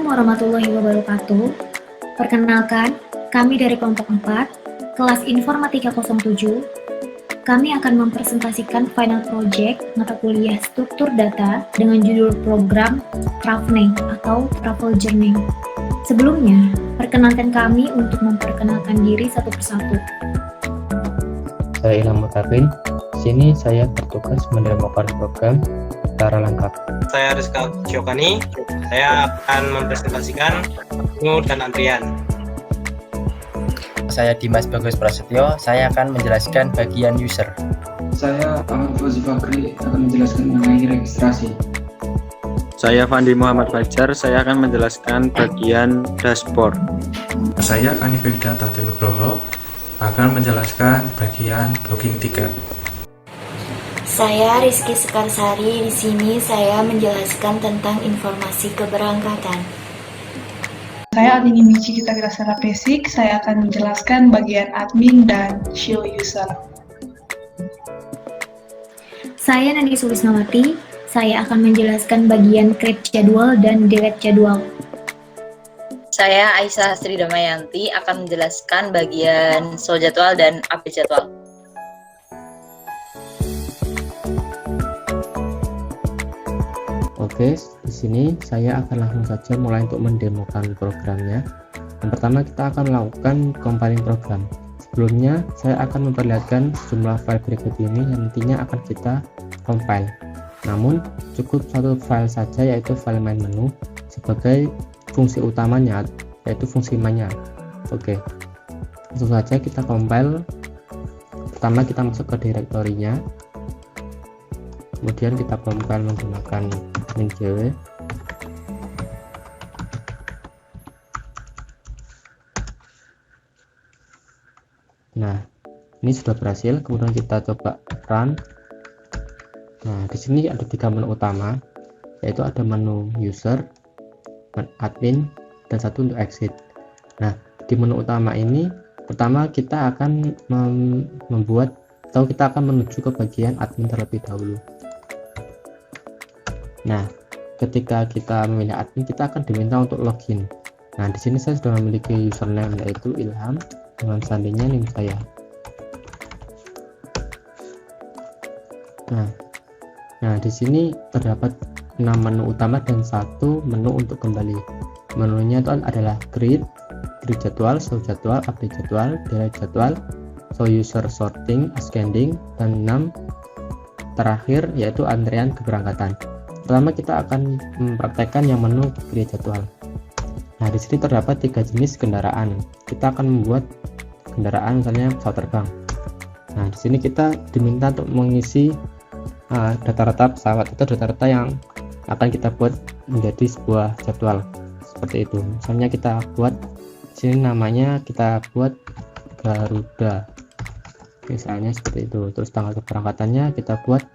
warahmatullahi wabarakatuh. Perkenalkan, kami dari kelompok 4, kelas Informatika 07. Kami akan mempresentasikan final project mata kuliah struktur data dengan judul program Traveling atau Travel Journey. Sebelumnya, perkenalkan kami untuk memperkenalkan diri satu persatu. Saya Ilham Mutafin. Di sini saya bertugas mendemokan program secara lengkap. Saya Rizka Syokani. Saya akan mempresentasikan menu dan antrian. Saya Dimas Bagus Prasetyo. Saya akan menjelaskan bagian user. Saya Ahmad Fauzi Fakri akan menjelaskan mengenai registrasi. Saya Fandi Muhammad Fajar. Saya akan menjelaskan bagian dashboard. Saya Anifida Nugroho akan menjelaskan bagian booking tiket. Saya Rizky Sekarsari. Di sini saya menjelaskan tentang informasi keberangkatan. Saya Adini Michi Kita secara basic. Saya akan menjelaskan bagian admin dan show user. Saya Nandi Sulisnawati. Saya akan menjelaskan bagian create jadwal dan delete jadwal. Saya Aisyah Sri Damayanti akan menjelaskan bagian show jadwal dan update jadwal. Oke, di sini saya akan langsung saja mulai untuk mendemokan programnya. Yang pertama kita akan melakukan compiling program. Sebelumnya saya akan memperlihatkan sejumlah file berikut ini yang nantinya akan kita compile. Namun cukup satu file saja, yaitu file main menu sebagai fungsi utamanya, yaitu fungsi mainnya. Oke, langsung saja kita compile. Pertama kita masuk ke direktorinya, kemudian kita compile menggunakan min-jw. Nah, ini sudah berhasil. Kemudian kita coba run. Nah, di sini ada 3 menu utama, yaitu ada menu user, admin, dan satu untuk exit. Nah, di menu utama ini pertama kita akan membuat atau kita akan menuju ke bagian admin terlebih dahulu. Nah, ketika kita memilih admin, kita akan diminta untuk login. Nah, di sini saya sudah memiliki username yaitu Ilham dengan sandinya nim saya. Nah, di sini terdapat 6 menu utama dan 1 menu untuk kembali. Menunya itu adalah create jadwal, show jadwal, update jadwal, delete jadwal, show user, sorting, ascending, dan 6 terakhir yaitu antrian keberangkatan. Pertama kita akan mempraktekkan yang menu create jadwal. Nah, di sini terdapat 3 jenis kendaraan. Kita akan membuat kendaraan misalnya pesawat terbang. Nah, di sini kita diminta untuk mengisi data-data pesawat, itu data-data yang akan kita buat menjadi sebuah jadwal seperti itu. Misalnya kita buat sini namanya kita buat Garuda, misalnya seperti itu. Terus tanggal keberangkatannya kita buat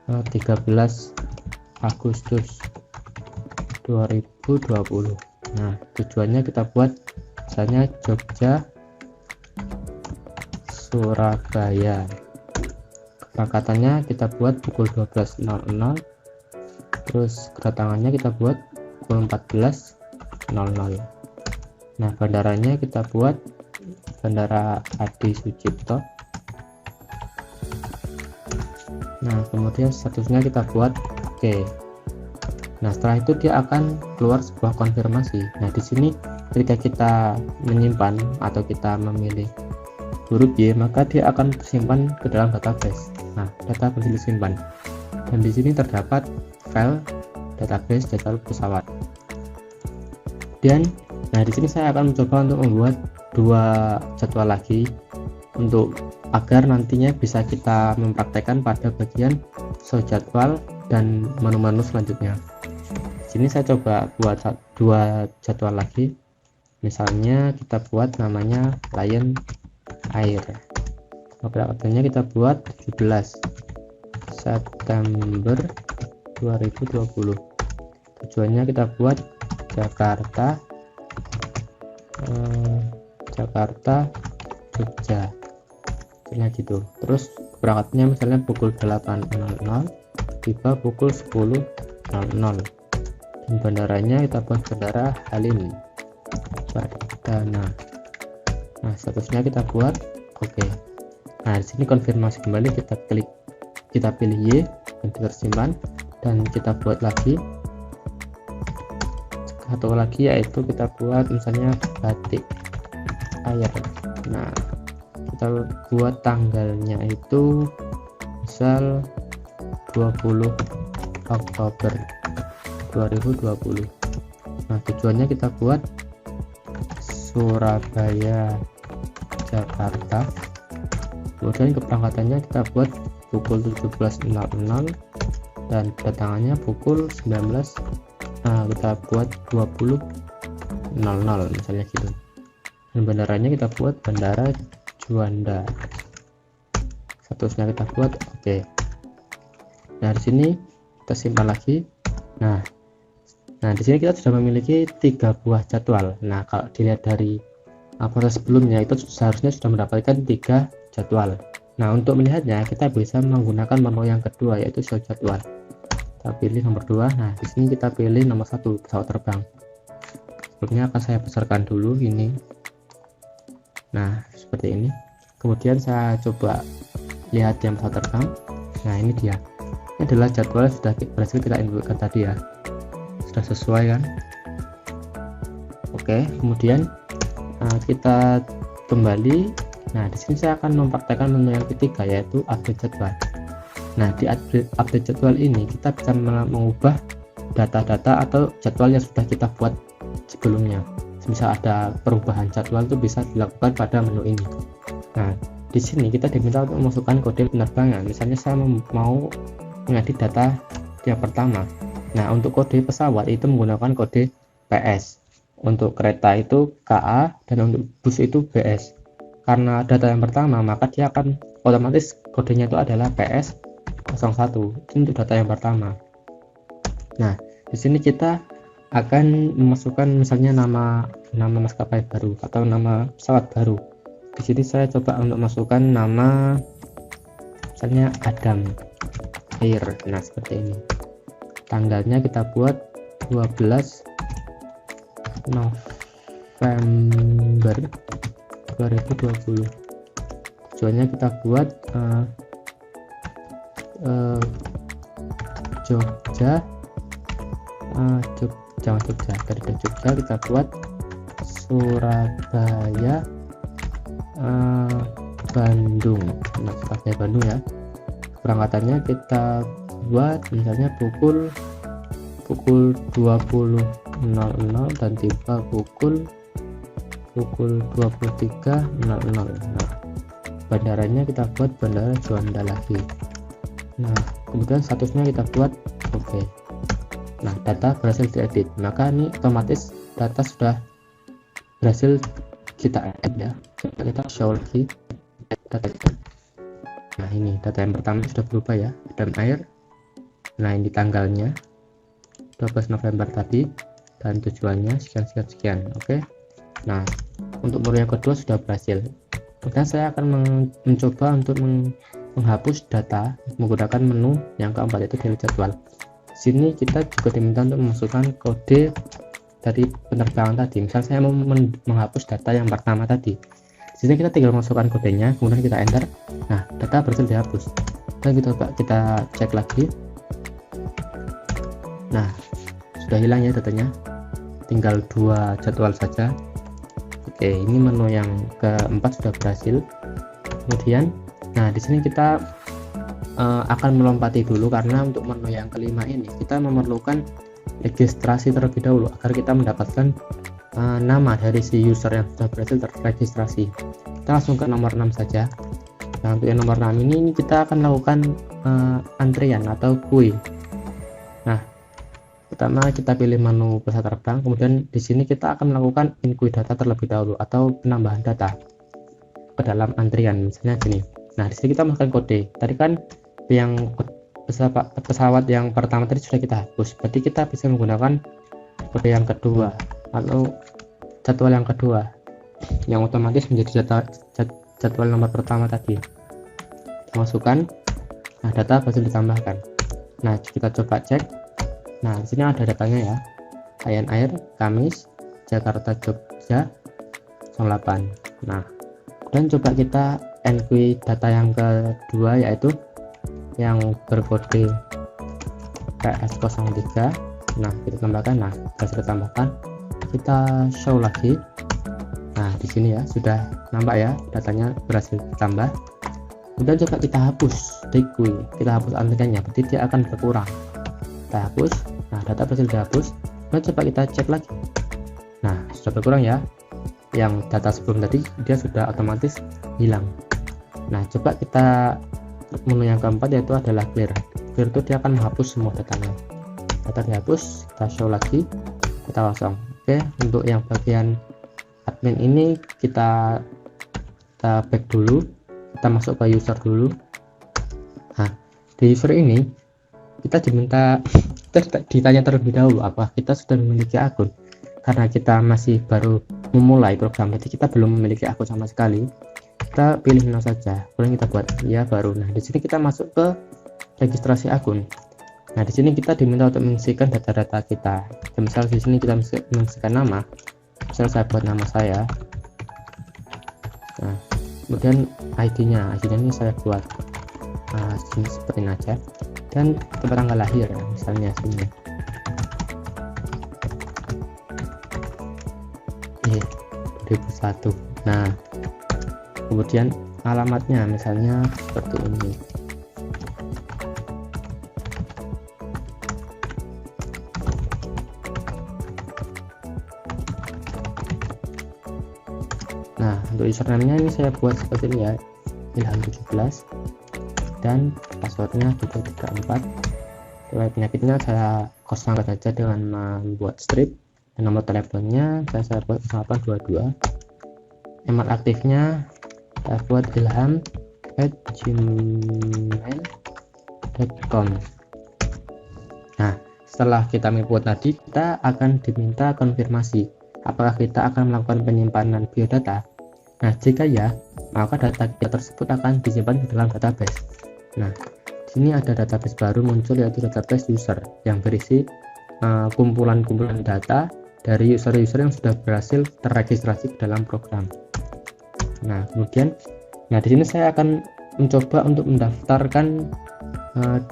13 Agustus 2020. Nah, tujuannya kita buat misalnya Jogja Surabaya. Keberangkatannya kita buat pukul 12.00. Terus kedatangannya kita buat pukul 14.00. Nah, bandaranya kita buat Bandara Adi Sucipto. Nah, kemudian statusnya kita buat oke. Nah, setelah itu dia akan keluar sebuah konfirmasi. Nah, di sini ketika kita menyimpan atau kita memilih huruf Y, maka dia akan tersimpan ke dalam database. Nah, data akan disimpan. Dan di sini terdapat file database data pesawat. Dan nah, di sini saya akan mencoba untuk membuat 2 jadwal lagi untuk agar nantinya bisa kita mempraktekkan pada bagian show jadwal dan menu-menu selanjutnya. Di sini saya coba buat 2 jadwal lagi. Misalnya kita buat namanya Lion Air. Keberangkatannya kita buat 17 September 2020. Tujuannya kita buat Jakarta Jogja, misalnya gitu. Terus keberangkatannya misalnya pukul 8.00, tiba pukul 10.00. dan bandaranya kita buat bandara Halim Perdana. Nah, statusnya kita buat oke. Nah, di sini konfirmasi kembali, kita pilih Y dan tersimpan, dan kita buat lagi satu lagi, yaitu kita buat misalnya batik air. Nah, kita buat tanggalnya itu misal 20 Oktober 2020. Nah, tujuannya kita buat Surabaya Jakarta. Kemudian keberangkatannya kita buat pukul 17.00 dan kedatangannya pukul 19. Nah, kita buat 20.00 misalnya gitu. Dan bandaranya kita buat Bandara Juanda. Statusnya kita buat oke. Nah, di sini kita simpan lagi. Nah, di sini kita sudah memiliki 3 buah jadwal. Nah, kalau dilihat dari proses sebelumnya itu seharusnya sudah mendapatkan 3 jadwal. Nah, untuk melihatnya kita bisa menggunakan menu yang kedua, yaitu show jadwal. Kita pilih nomor 2. Nah, di sini kita pilih nomor 1, pesawat terbang. Sebelumnya akan saya besarkan dulu ini. Nah, seperti ini. Kemudian saya coba lihat yang pesawat terbang. Nah, ini dia. Ini adalah jadwal yang sudah berhasil kita inputkan tadi ya. Sudah sesuai kan? Oke, kemudian kita kembali. Nah, di sini saya akan mempraktekkan menu yang ketiga, yaitu update jadwal. Nah, di update jadwal ini kita bisa mengubah data-data atau jadwal yang sudah kita buat sebelumnya. Misal ada perubahan jadwal itu bisa dilakukan pada menu ini. Nah, di sini kita diminta untuk memasukkan kode penerbangan. Misalnya saya mau mengedit data yang pertama. Nah, untuk kode pesawat itu menggunakan kode PS. Untuk kereta itu KA dan untuk bus itu BS. Karena data yang pertama, maka dia akan otomatis kodenya itu adalah PS01. Itu untuk data yang pertama. Nah, di sini kita akan memasukkan misalnya nama maskapai baru atau nama pesawat baru. Di sini saya coba untuk masukkan nama misalnya Adam Air. Nah, seperti ini. Tanggalnya kita buat 12 November 2020. Tujuannya kita buat Jogja, jangan Jogja, dari Jogja kita buat Surabaya, Bandung. Nah, Surabaya Bandung ya. Keberangkatannya kita buat misalnya pukul 20.00 dan tiba pukul 23.00. Nah, bandaranya kita buat Bandara Juanda lagi. Nah, kemudian statusnya kita buat oke. Nah, data berhasil diedit, maka ini otomatis data sudah berhasil kita edit ya. Kita show lagi data. Nah, ini data yang pertama sudah berubah ya, Adam Air. Nah, ini tanggalnya 12 November tadi dan tujuannya sekian. Oke. Nah, untuk menu yang kedua sudah berhasil. Kemudian saya akan mencoba untuk menghapus data menggunakan menu yang keempat, yaitu delete jadwal. Sini kita juga diminta untuk memasukkan kode dari penerbangan tadi. Misal saya mau menghapus data yang pertama tadi. Di sini kita tinggal masukkan kodenya, kemudian kita enter. Nah, data berhasil dihapus. Dan kita cek lagi. Nah, sudah hilang ya datanya. Tinggal 2 jadwal saja. Oke, ini menu yang keempat sudah berhasil. Kemudian, nah di sini kita akan melompati dulu karena untuk menu yang kelima ini kita memerlukan registrasi terlebih dahulu agar kita mendapatkan nama dari si user yang sudah berhasil terregistrasi. Kita langsung ke nomor 6 saja. Nah, untuk yang nomor 6 ini kita akan lakukan antrian atau kui. Nah, pertama kita pilih menu pesawat terbang, kemudian di sini kita akan melakukan input data terlebih dahulu atau penambahan data ke dalam antrian, misalnya gini. Nah, di sini kita masukkan kode. Tadi kan yang pesawat yang pertama tadi sudah kita hapus, berarti kita bisa menggunakan kode yang kedua atau jadwal yang kedua yang otomatis menjadi jadwal nomor pertama tadi. Kita masukkan. Nah, data berhasil ditambahkan. Nah, kita coba cek. Nah, di sini ada datanya ya. Lion Air, Kamis, Jakarta, Jogja, 08. Nah, dan coba kita enquire data yang kedua, yaitu yang berkode PS03. Nah, kita tambahkan. Nah, kita tambahkan, kita show lagi. Nah, di sini ya sudah nampak ya, datanya berhasil ditambah. Kemudian coba kita hapus require, kita hapus antriannya, berarti dia akan berkurang. Kita hapus. Nah, data berhasil dihapus. Nah, coba kita cek lagi. Nah, sudah berkurang ya. Yang data sebelum tadi dia sudah otomatis hilang. Nah, coba kita menu yang keempat, yaitu adalah clear. Clear itu dia akan menghapus semua datanya. Data dihapus, kita show lagi, kita kosong. Oke, untuk yang bagian admin ini kita back dulu, kita masuk ke user dulu. Nah, di user ini kita ditanya terlebih dahulu apa kita sudah memiliki akun. Karena kita masih baru memulai program, jadi kita belum memiliki akun sama sekali. Kita pilih no saja, kemudian kita buat ya baru. Nah, di sini kita masuk ke registrasi akun. Nah, di sini kita diminta untuk mengisikan data-data kita. Misal di sini kita mengisikan nama. Misal saya buat nama saya. Nah, kemudian ID-nya ini saya buat sini seperti ini aja. Dan tempat tanggal lahir, misalnya sini. 2001. Nah, kemudian alamatnya misalnya seperti ini. Nah, untuk username-nya ini saya buat seperti ini ya, Ilham17, dan passwordnya 234. Riwayat penyakitnya saya kosongkan saja dengan membuat strip. Nomor teleponnya saya buat 0822. Email aktifnya saya buat ilham@gmail.com. Nah, setelah kita input tadi, kita akan diminta konfirmasi apakah kita akan melakukan penyimpanan biodata. Nah, jika ya, maka data kita tersebut akan disimpan di dalam database. Nah, di sini ada database baru muncul, yaitu database user yang berisi kumpulan-kumpulan data dari user-user yang sudah berhasil terregistrasi dalam program. Nah, kemudian, di sini saya akan mencoba untuk mendaftarkan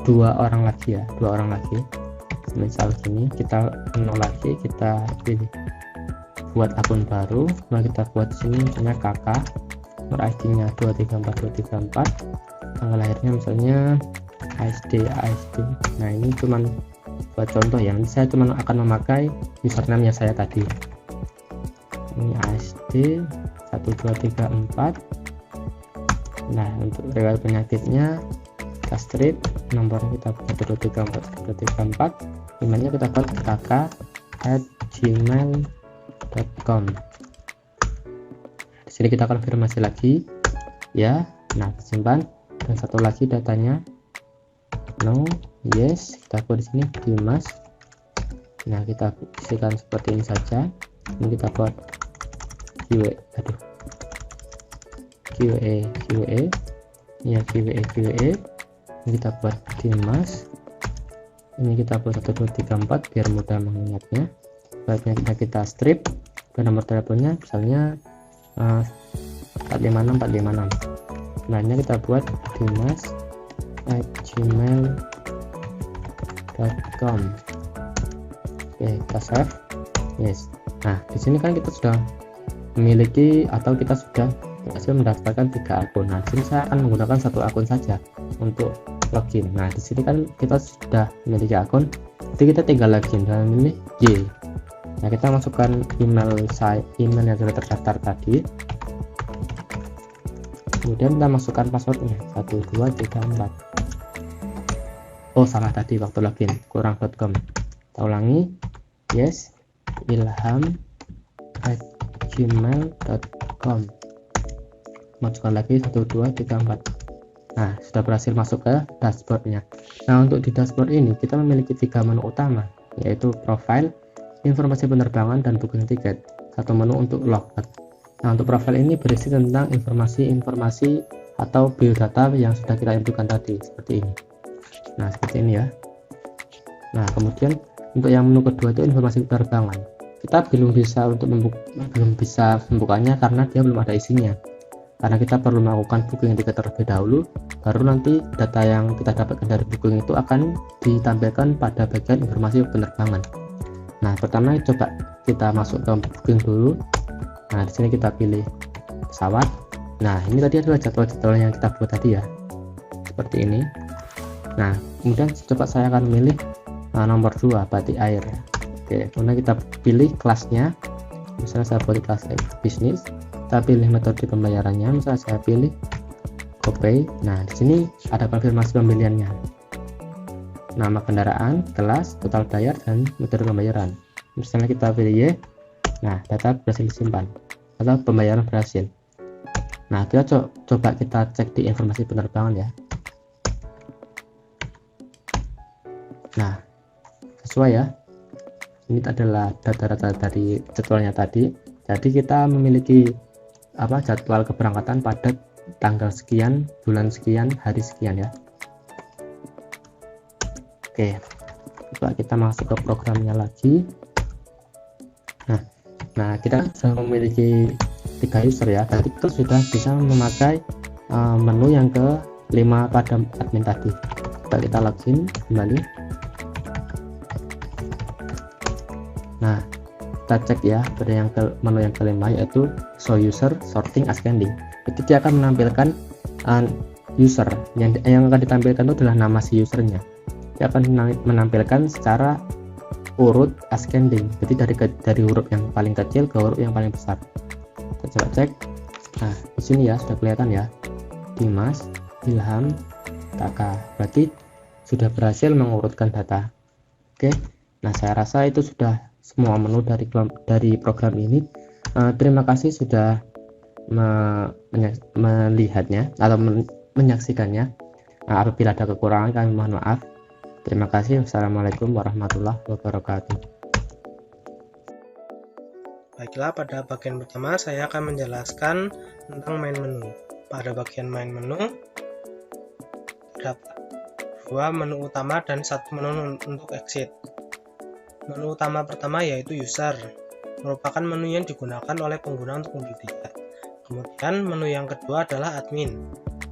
dua orang lagi. Misal sini kita lagi, kita pilih buat akun baru, lalu kita buat sini misalnya kakak, nomor ID-nya 234234, tanggal lahirnya misalnya ASD. Nah, ini cuman buat contoh ya, nanti saya cuma akan memakai username-nya saya tadi. Ini ASD 1234. Nah, untuk riwayat penyakitnya kita strip, nomornya kita buat 234, emailnya kita buat kakak@gmail.com. Di sini kita konfirmasi lagi ya. Nah, simpan. Dan satu lagi datanya no, yes, kita buat di sini Dimas. Nah, kita isikan seperti ini saja. Ini kita buat QA ya, QA. Ini kita buat Dimas. Ini kita buat 1234 biar mudah mengingatnya. Baiknya kita strip, dan nomor teleponnya misalnya 456. Nah, ini kita buat dimas@gmail.com. Oke, kita save. Yes. Nah, di sini kan kita sudah memiliki atau kita sudah berhasil mendaftarkan 3 akun. Nah, di sini saya akan menggunakan 1 akun saja untuk login. Nah, di sini kan kita sudah memiliki akun, jadi kita tinggal login dan memilih Y. Nah, kita masukkan email yang sudah terdaftar tadi. Kemudian kita masukkan passwordnya 1234. Oh, salah tadi waktu login, kurang.com. Kita ulangi. Yes, ilham@gmail.com. Masukkan lagi 1234. Nah, sudah berhasil masuk ke dashboardnya. Nah, untuk di dashboard ini kita memiliki 3 menu utama, yaitu profile, informasi penerbangan, dan booking tiket. 1 menu untuk logout. Nah, untuk profile ini berisi tentang informasi atau biodata yang sudah kita inputkan tadi, seperti ini. Nah, seperti ini ya. Nah, kemudian untuk yang menu kedua itu informasi penerbangan. Kita belum bisa membukanya karena dia belum ada isinya. Karena kita perlu melakukan booking tiket terlebih dahulu, baru nanti data yang kita dapatkan dari booking itu akan ditampilkan pada bagian informasi penerbangan. Nah, pertama coba kita masuk ke booking dulu. Nah, di sini kita pilih pesawat. Nah, ini tadi adalah jadwal-jadwal yang kita buat tadi ya, seperti ini. Nah, kemudian coba saya akan memilih nomor 2, batik air. Oke, kemudian kita pilih kelasnya. Misalnya saya pilih kelas bisnis. Kita pilih metode pembayarannya, misalnya saya pilih GoPay. Nah, di sini ada konfirmasi pembeliannya, nama kendaraan, kelas, total bayar, dan metode pembayaran. Misalnya kita pilih Y. Nah, data berhasil disimpan atau pembayaran berhasil. Nah, kita coba kita cek di informasi penerbangan ya. Nah, sesuai ya. Ini adalah data-data dari jadwalnya tadi. Jadi kita memiliki jadwal keberangkatan pada tanggal sekian, bulan sekian, hari sekian ya. Oke, coba kita masuk ke programnya lagi. Nah, kita sudah memiliki 3 user ya. Tadi kita sudah bisa memakai menu yang ke-5 pada admin tadi. Coba kita login kembali. Nah, kita cek ya pada menu yang kelima, yaitu show user sorting ascending. Jadi dia akan menampilkan user yang akan ditampilkan itu adalah nama si usernya. Dia akan menampilkan secara urut ascending, jadi dari huruf yang paling kecil ke huruf yang paling besar. Kita coba cek. Nah, di sini ya sudah kelihatan ya, Dimas, Ilham, Taka. Berarti sudah berhasil mengurutkan data. Oke, nah saya rasa itu sudah semua menu dari program ini. Terima kasih sudah melihatnya atau menyaksikannya. Apabila ada kekurangan kami mohon maaf. Terima kasih. Wassalamualaikum warahmatullahi wabarakatuh. Baiklah, pada bagian pertama saya akan menjelaskan tentang main menu. Pada bagian main menu terdapat 2 menu utama dan 1 menu untuk exit. Menu utama pertama yaitu user, merupakan menu yang digunakan oleh pengguna untuk membeli tiket. Kemudian menu yang kedua adalah admin,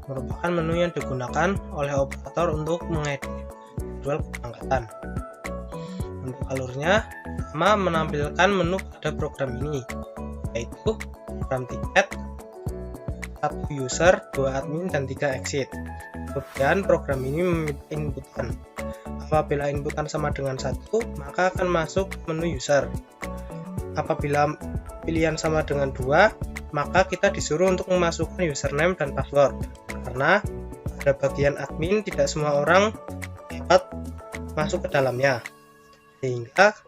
merupakan menu yang digunakan oleh operator untuk mengedit jadwal keberangkatan. Untuk alurnya, pertama menampilkan menu pada program ini, yaitu program tiket, 1 user, 2 admin, dan 3 exit. Kemudian program ini meminta inputan. Apabila inputan sama dengan 1, maka akan masuk menu user. Apabila pilihan sama dengan 2, maka kita disuruh untuk memasukkan username dan password. Karena pada bagian admin tidak semua orang dapat masuk ke dalamnya. Sehingga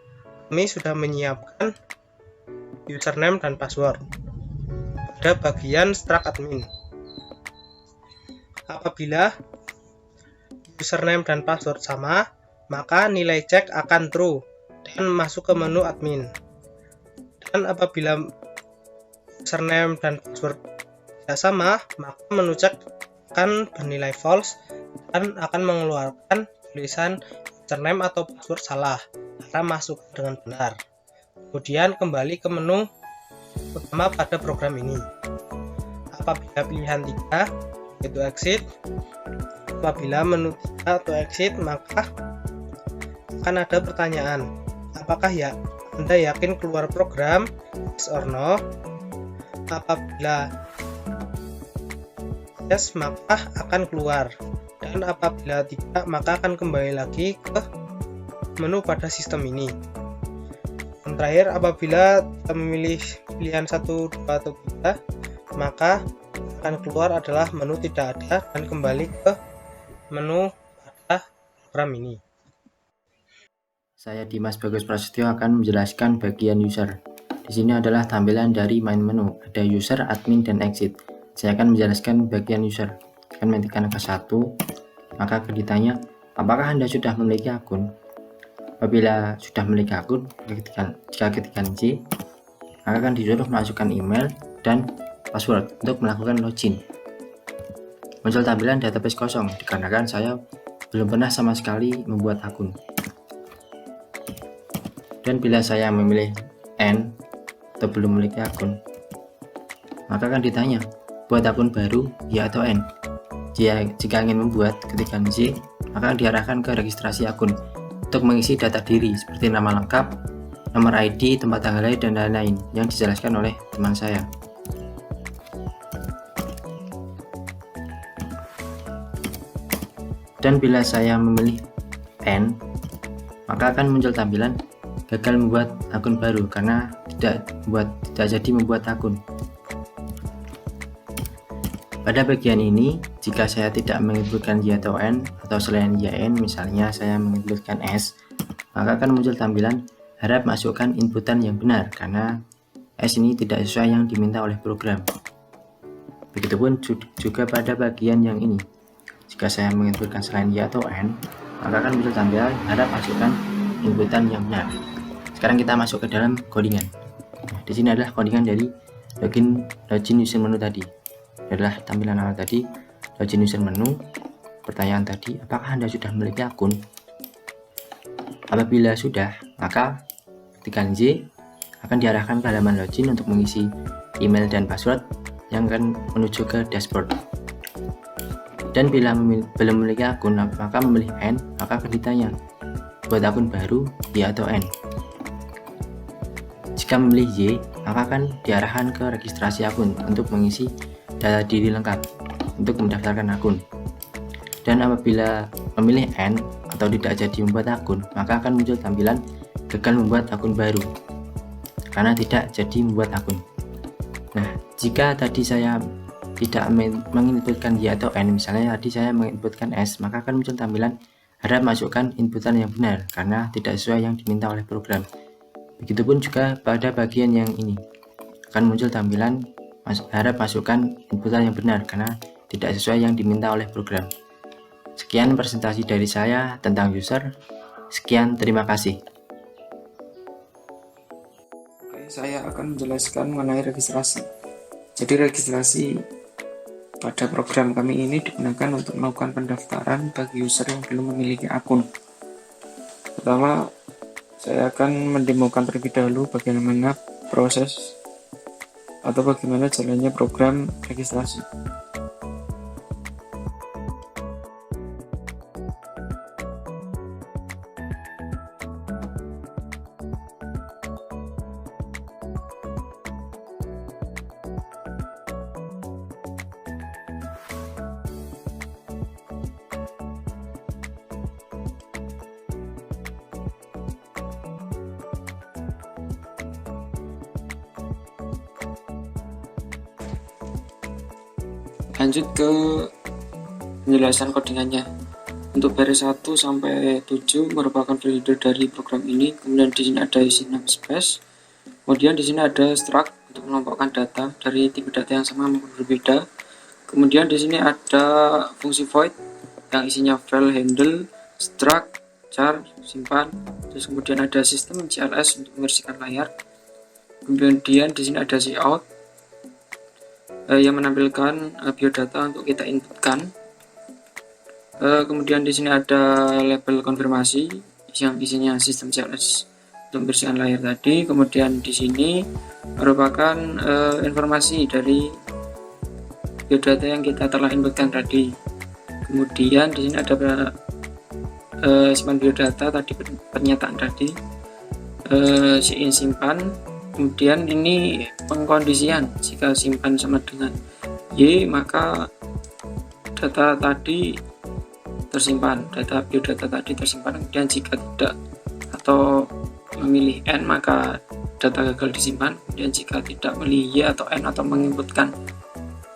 kami sudah menyiapkan username dan password pada bagian strak admin. Apabila username dan password sama, maka nilai cek akan true dan masuk ke menu admin. Dan apabila username dan password tidak sama, maka menu cek akan bernilai false dan akan mengeluarkan tulisan username atau password salah karena masuk dengan benar. Kemudian kembali ke menu utama pada program ini. Apabila pilihan 3 yaitu exit, apabila menu 3 atau exit, maka akan ada pertanyaan, apakah ya Anda yakin keluar program, yes or no? Apabila yes, maka akan keluar, dan apabila tidak, maka akan kembali lagi ke menu pada sistem ini. Dan terakhir, apabila kita memilih pilihan 1, 2, atau 3, maka akan keluar adalah menu tidak ada dan kembali ke menu pada program ini. Saya Dimas Bagus Prasetyo akan menjelaskan bagian user. Di sini adalah tampilan dari main menu. Ada user, admin, dan exit. Saya akan menjelaskan bagian user. Akan mengetikkan angka 1, maka akan ditanya, apakah Anda sudah memiliki akun? Apabila sudah memiliki akun, jika ketikkan C, maka akan disuruh masukkan email dan password untuk melakukan login. Muncul tampilan database kosong dikarenakan saya belum pernah sama sekali membuat akun. Dan bila saya memilih N atau belum memiliki akun, maka akan ditanya, buat akun baru, ya atau N. Jika ingin membuat, ketikkan Z, maka diarahkan ke registrasi akun untuk mengisi data diri seperti nama lengkap, nomor ID, tempat tanggal lahir, dan lain-lain yang dijelaskan oleh teman saya. Dan bila saya memilih N, maka akan muncul tampilan gagal membuat akun baru karena tidak jadi membuat akun. Pada bagian ini, jika saya tidak menginputkan Y atau N atau selain YN, misalnya saya menginputkan S, maka akan muncul tampilan harap masukkan inputan yang benar karena S ini tidak sesuai yang diminta oleh program. Begitupun juga pada bagian yang ini. Jika saya menginputkan selain Y atau N, maka akan muncul tampilan harap masukkan inputan yang benar. Sekarang kita masuk ke dalam codingan. Nah, di sini adalah codingan dari login user menu tadi. Adalah tampilan awal tadi, login user menu. Pertanyaan tadi, apakah Anda sudah memiliki akun? Apabila sudah, maka ketikkan Z akan diarahkan ke halaman login untuk mengisi email dan password yang akan menuju ke dashboard. Dan bila belum memiliki akun, maka memilih N, maka akan ditanya, buat akun baru, Y atau N. Jika memilih Y, maka akan diarahkan ke registrasi akun untuk mengisi data diri lengkap untuk mendaftarkan akun. Dan apabila memilih N atau tidak jadi membuat akun, maka akan muncul tampilan gagal membuat akun baru karena tidak jadi membuat akun. Nah, jika tadi saya tidak menginputkan Y atau N, misalnya tadi saya menginputkan S, maka akan muncul tampilan harap masukkan inputan yang benar karena tidak sesuai yang diminta oleh program. Begitupun juga pada bagian yang ini akan muncul tampilan harap masukkan inputan yang benar karena tidak sesuai yang diminta oleh program. Sekian presentasi dari saya tentang user. Sekian, terima kasih. Oke, saya akan menjelaskan mengenai registrasi. Jadi registrasi pada program kami ini digunakan untuk melakukan pendaftaran bagi user yang belum memiliki akun. Pertama, saya akan mendemokan terlebih dahulu bagaimana proses atau bagaimana jalannya program registrasi. Lanjut ke penjelasan codingannya. Untuk baris 1 sampai 7 merupakan builder dari program ini. Kemudian di sini ada isi namespace. Kemudian di sini ada struct untuk mengelompokkan data dari tipe data yang sama maupun berbeda. Kemudian di sini ada fungsi void yang isinya file handle, struct, char, simpan. Terus kemudian ada sistem CLS untuk membersihkan layar. Kemudian di sini ada cout yang menampilkan biodata untuk kita inputkan. Kemudian di sini ada label konfirmasi yang isinya sistem CLS untuk membersihkan layar tadi. Kemudian di sini merupakan informasi dari biodata yang kita telah inputkan tadi. Kemudian di sini ada simpan biodata tadi, pernyataan tadi, simpan. Kemudian ini pengkondisian, jika simpan sama dengan Y maka data tadi tersimpan, data biodata tadi tersimpan. Kemudian jika tidak atau memilih N maka data gagal disimpan. Kemudian jika tidak memilih Y atau N atau menginputkan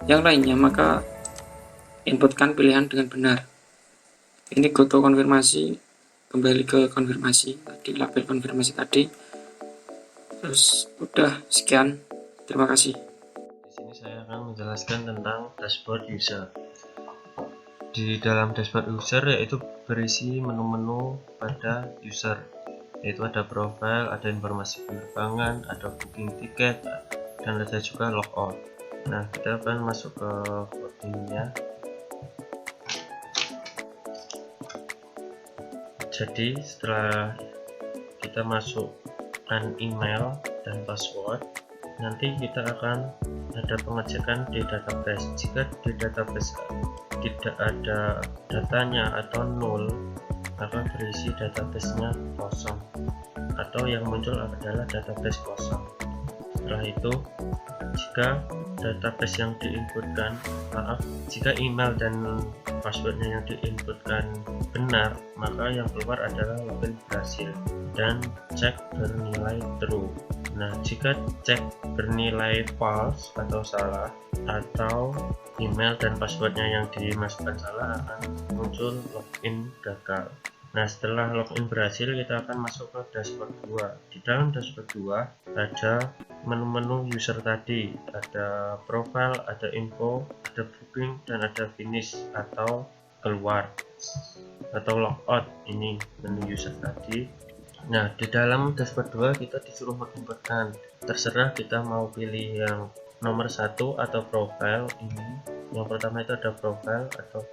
yang lainnya maka inputkan pilihan dengan benar. Ini goto konfirmasi, kembali ke konfirmasi tadi, label konfirmasi tadi. Terus udah, sekian, terima kasih. Di sini saya akan menjelaskan tentang dashboard user. Di dalam dashboard user yaitu berisi menu-menu pada user, yaitu ada profile, ada informasi penerbangan, ada booking tiket, dan ada juga logout. Nah, kita akan masuk ke codingnya. Jadi setelah kita masuk memasukkan email dan password, nanti kita akan ada pengecekan di database. Jika di database tidak ada datanya atau nol, maka berisi database-nya kosong, atau yang muncul adalah database kosong. Setelah itu, jika database yang diinputkan, jika email dan passwordnya yang diinputkan benar, maka yang keluar adalah login berhasil dan cek bernilai true. Nah, jika cek bernilai false atau salah, atau email dan passwordnya yang dimasukkan salah, akan muncul login gagal. Nah, setelah login berhasil, kita akan masuk ke dashboard 2. Di dalam dashboard 2 ada menu-menu user tadi, ada profile, ada info, ada booking, dan ada finish atau keluar atau logout. Ini menu user tadi. Nah, di dalam dashboard 2 kita disuruh menginputkan, terserah kita mau pilih yang nomor 1 atau profile. Ini yang pertama itu ada profile, atau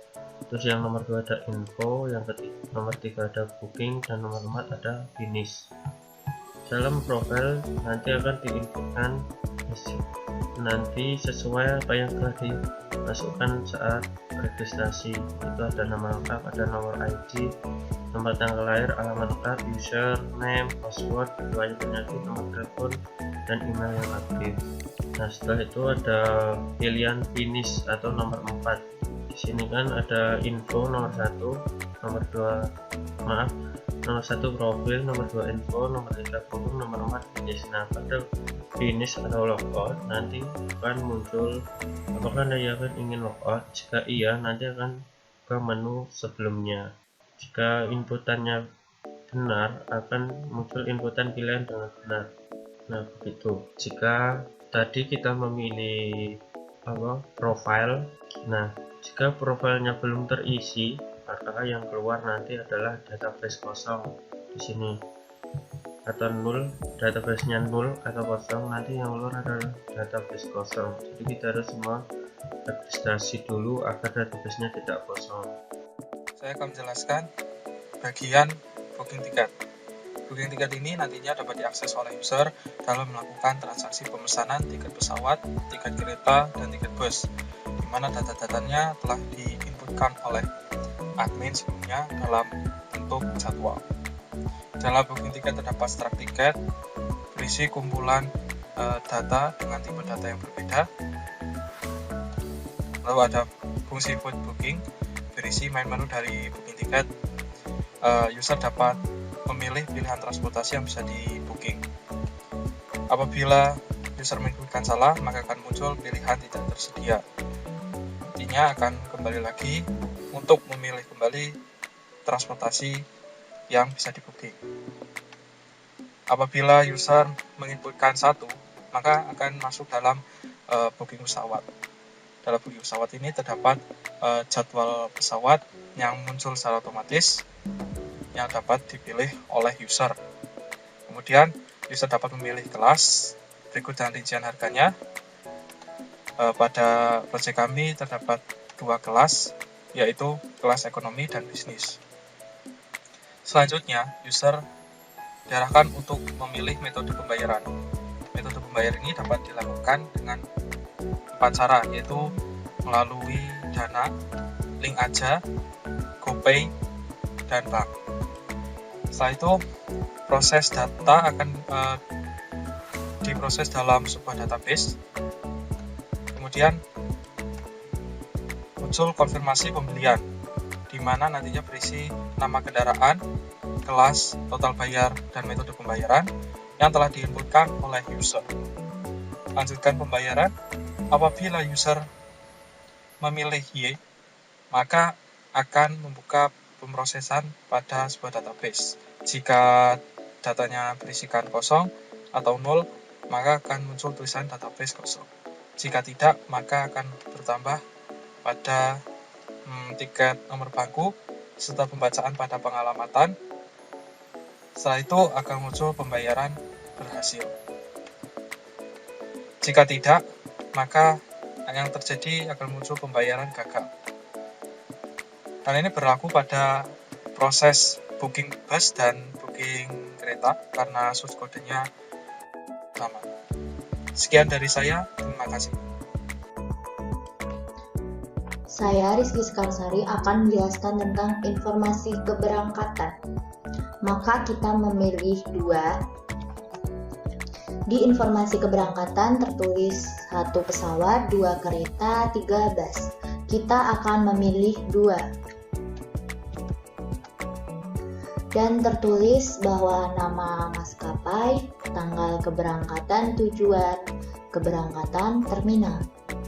terus yang nomor 2 ada info, yang ketiga nomor 3 ada booking, dan nomor 4 ada finish. Dalam profile nanti akan diinputkan nanti sesuai apa yang telah dimasukkan saat registrasi. Itu ada nama lengkap, ada nomor ID, nomor tanggal lahir, alamat lengkap, username, password, riwayat penyakit, nomor telepon, dan email yang aktif. Nah, setelah itu ada pilihan finish atau nomor 4. Di sini kan ada info nomor 1, nomor 1 profil, nomor 2 info, nomor 3 booking, nomor 4 finish. Nah, pada finish atau logout nanti akan muncul apakah Anda akan ingin logout. Jika iya, nanti akan ke menu sebelumnya. Jika inputannya benar, akan muncul inputan pilihan dengan benar. Nah, begitu. Jika tadi kita memilih profile, nah jika profilnya belum terisi, maka yang keluar nanti adalah database kosong di sini, atau nol, database-nya nol atau kosong. Nanti yang keluar adalah database kosong. Jadi kita harus semua registrasi dulu agar database-nya tidak kosong. Saya akan menjelaskan bagian booking tiket. Booking tiket ini nantinya dapat diakses oleh user dalam melakukan transaksi pemesanan tiket pesawat, tiket kereta, dan tiket bus, di mana data-datanya telah diinputkan oleh admin sebelumnya dalam bentuk jadwal. Dalam booking tiket terdapat strak tiket, berisi kumpulan data dengan tipe data yang berbeda. Lalu ada fungsi food booking, berisi main menu dari booking tiket. User dapat memilih pilihan transportasi yang bisa di booking. Apabila user menginputkan salah, maka akan muncul pilihan tidak tersedia. Artinya akan kembali lagi untuk memilih kembali transportasi yang bisa di booking. Apabila user menginputkan 1, maka akan masuk dalam booking pesawat. Dalam booking pesawat ini terdapat jadwal pesawat yang muncul secara otomatis yang dapat dipilih oleh user. Kemudian user dapat memilih kelas, berikut dan rincian harganya. Pada proyek kami terdapat 2 kelas, yaitu kelas ekonomi dan bisnis. Selanjutnya, user diarahkan untuk memilih metode pembayaran. Metode pembayaran ini dapat dilakukan dengan 4 cara, yaitu melalui Dana, Link Aja, GoPay, dan bank. Setelah itu, proses data akan diproses dalam sebuah database. Kemudian muncul konfirmasi pembelian, di mana nantinya berisi nama kendaraan, kelas, total bayar, dan metode pembayaran yang telah diinputkan oleh user. Lanjutkan pembayaran. Apabila user memilih Y, maka akan membuka pemrosesan pada sebuah database. Jika datanya berisikan kosong atau 0, maka akan muncul tulisan database kosong. Jika tidak, maka akan bertambah pada tiket nomor bangku serta pembacaan pada pengalamatan. Setelah itu akan muncul pembayaran berhasil. Jika tidak, maka yang terjadi akan muncul pembayaran gagal. Hal ini berlaku pada proses booking bus dan booking kereta. kereta karena source kodenya sama. Sekian dari saya, terima kasih. Saya Rizky Sekarsari akan menjelaskan tentang informasi keberangkatan. Maka kita memilih 2. Di informasi keberangkatan tertulis 1 pesawat, 2 kereta, 3 bus. Kita akan memilih 2. Dan tertulis bahwa nama maskapai, tanggal keberangkatan, tujuan keberangkatan, terminal.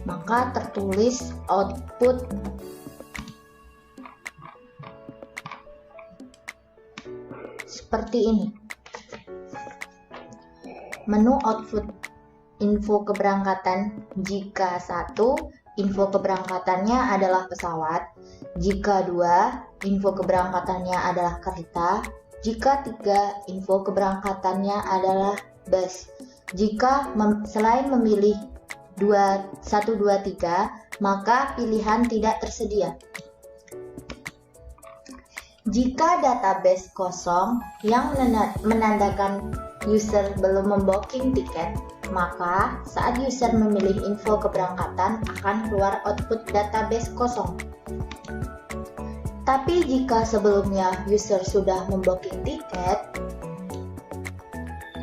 Maka tertulis output seperti ini. Menu output info keberangkatan jika 1, info keberangkatannya adalah pesawat, jika 2, info keberangkatannya adalah kereta, jika 3, info keberangkatannya adalah bus. Jika selain memilih 1, 2, 3, maka pilihan tidak tersedia. Jika database kosong yang menandakan user belum membooking tiket, maka saat user memilih info keberangkatan akan keluar output database kosong. Tapi jika sebelumnya user sudah membooking tiket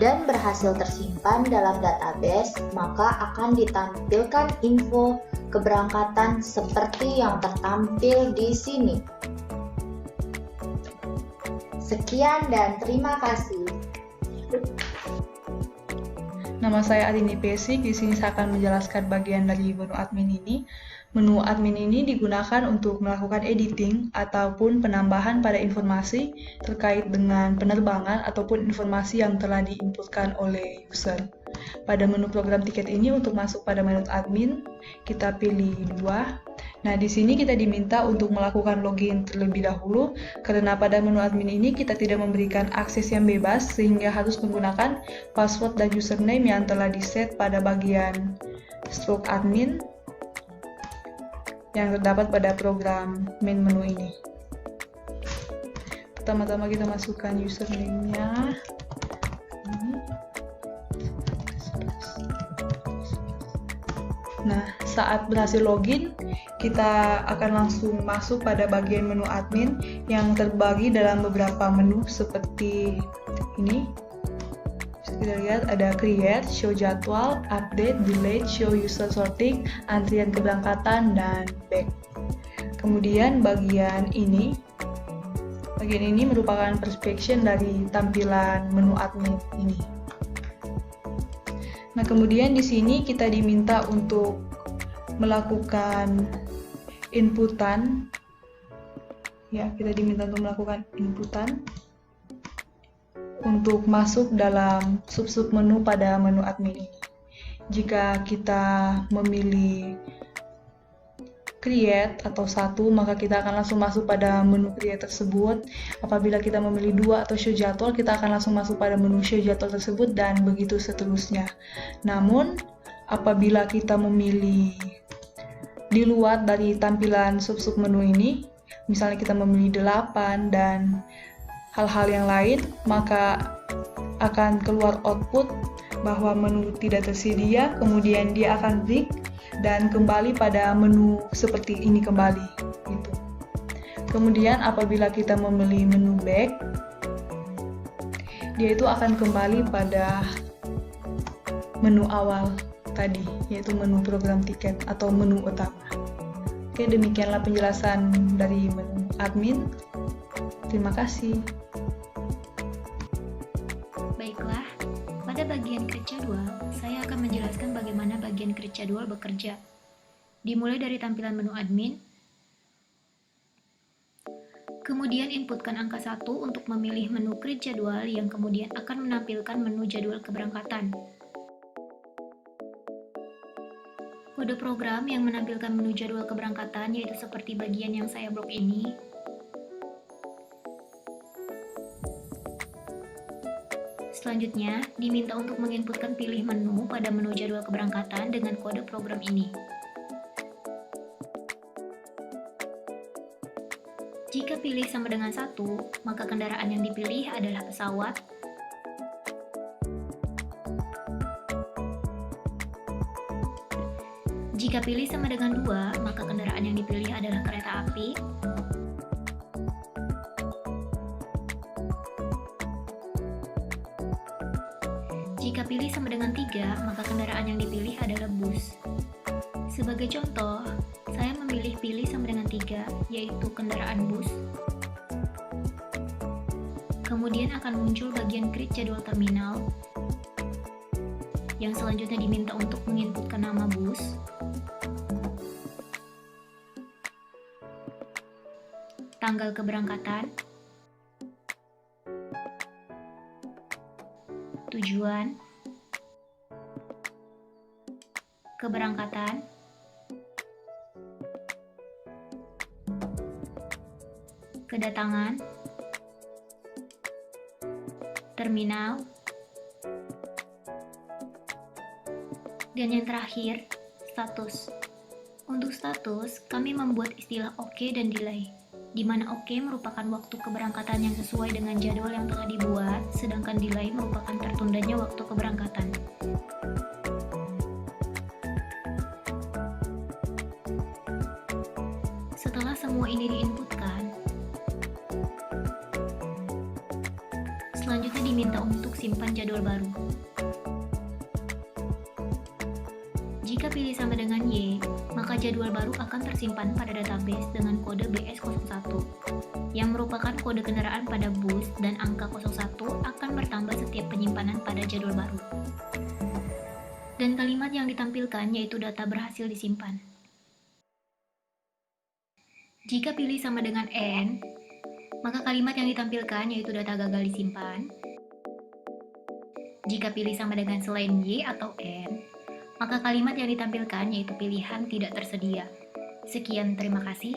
dan berhasil tersimpan dalam database, maka akan ditampilkan info keberangkatan seperti yang tertampil di sini. Sekian dan terima kasih. Nama saya Adini Pesik. Di sini saya akan menjelaskan bagian dari menu admin ini. Menu admin ini digunakan untuk melakukan editing ataupun penambahan pada informasi terkait dengan penerbangan ataupun informasi yang telah diinputkan oleh user. Pada menu program tiket ini, untuk masuk pada menu admin, kita pilih 2. Nah, di sini kita diminta untuk melakukan login terlebih dahulu, karena pada menu admin ini kita tidak memberikan akses yang bebas, sehingga harus menggunakan password dan username yang telah di-set pada bagian stroke admin yang terdapat pada program main menu ini. Pertama-tama kita masukkan username-nya. Nah, saat berhasil login, kita akan langsung masuk pada bagian menu admin yang terbagi dalam beberapa menu seperti ini. Kita lihat ada create, show jadwal, update, delete, show user sorting, antrian keberangkatan, dan back. Kemudian bagian ini merupakan perspection dari tampilan menu admin ini. Nah, kemudian di sini kita diminta untuk melakukan inputan. Ya, kita diminta untuk melakukan inputan untuk masuk dalam sub-sub menu pada menu admin ini. Jika kita memilih create atau 1, maka kita akan langsung masuk pada menu create tersebut. Apabila kita memilih 2 atau show jadwal, kita akan langsung masuk pada menu show jadwal tersebut, dan begitu seterusnya. Namun, apabila kita memilih di luar dari tampilan sub-sub menu ini, misalnya kita memilih 8 dan hal-hal yang lain, maka akan keluar output bahwa menu tidak tersedia, kemudian dia akan break dan kembali pada menu seperti ini kembali. Gitu. Kemudian apabila kita memilih menu back, dia itu akan kembali pada menu awal tadi, yaitu menu program tiket atau menu utama. Oke, demikianlah penjelasan dari menu admin. Terima kasih. Baiklah, pada bagian create jadwal, saya akan menjelaskan bagaimana bagian create jadwal bekerja. Dimulai dari tampilan menu admin, kemudian inputkan angka 1 untuk memilih menu create jadwal yang kemudian akan menampilkan menu jadwal keberangkatan. Kode program yang menampilkan menu jadwal keberangkatan yaitu seperti bagian yang saya blok ini. Selanjutnya, diminta untuk menginputkan pilih menu pada menu jadwal keberangkatan dengan kode program ini. Jika pilih sama dengan 1, maka kendaraan yang dipilih adalah pesawat. Jika pilih sama dengan 2, maka kendaraan yang dipilih adalah kereta api. Jika pilih sama dengan 3, maka kendaraan yang dipilih adalah bus. Sebagai contoh, saya memilih pilih sama dengan 3, yaitu kendaraan bus. Kemudian akan muncul bagian create jadwal terminal, yang selanjutnya diminta untuk menginputkan nama bus, tanggal keberangkatan, tujuan, keberangkatan, kedatangan, terminal, dan yang terakhir, status. Untuk status, kami membuat istilah OK dan delay, di mana OK merupakan waktu keberangkatan yang sesuai dengan jadwal yang telah dibuat, sedangkan delay merupakan tertundanya waktu keberangkatan. Setelah semua ini diinputkan, selanjutnya diminta untuk simpan jadwal baru. Jika pilih sama dengan Y, maka jadwal baru akan tersimpan pada database dengan kode BS01, yang merupakan kode kendaraan pada bus, dan angka 01 akan bertambah setiap penyimpanan pada jadwal baru. Dan kalimat yang ditampilkan yaitu data berhasil disimpan. Jika pilih sama dengan N, maka kalimat yang ditampilkan yaitu data gagal disimpan. Jika pilih sama dengan selain Y atau N, maka kalimat yang ditampilkan yaitu pilihan tidak tersedia. Sekian, terima kasih.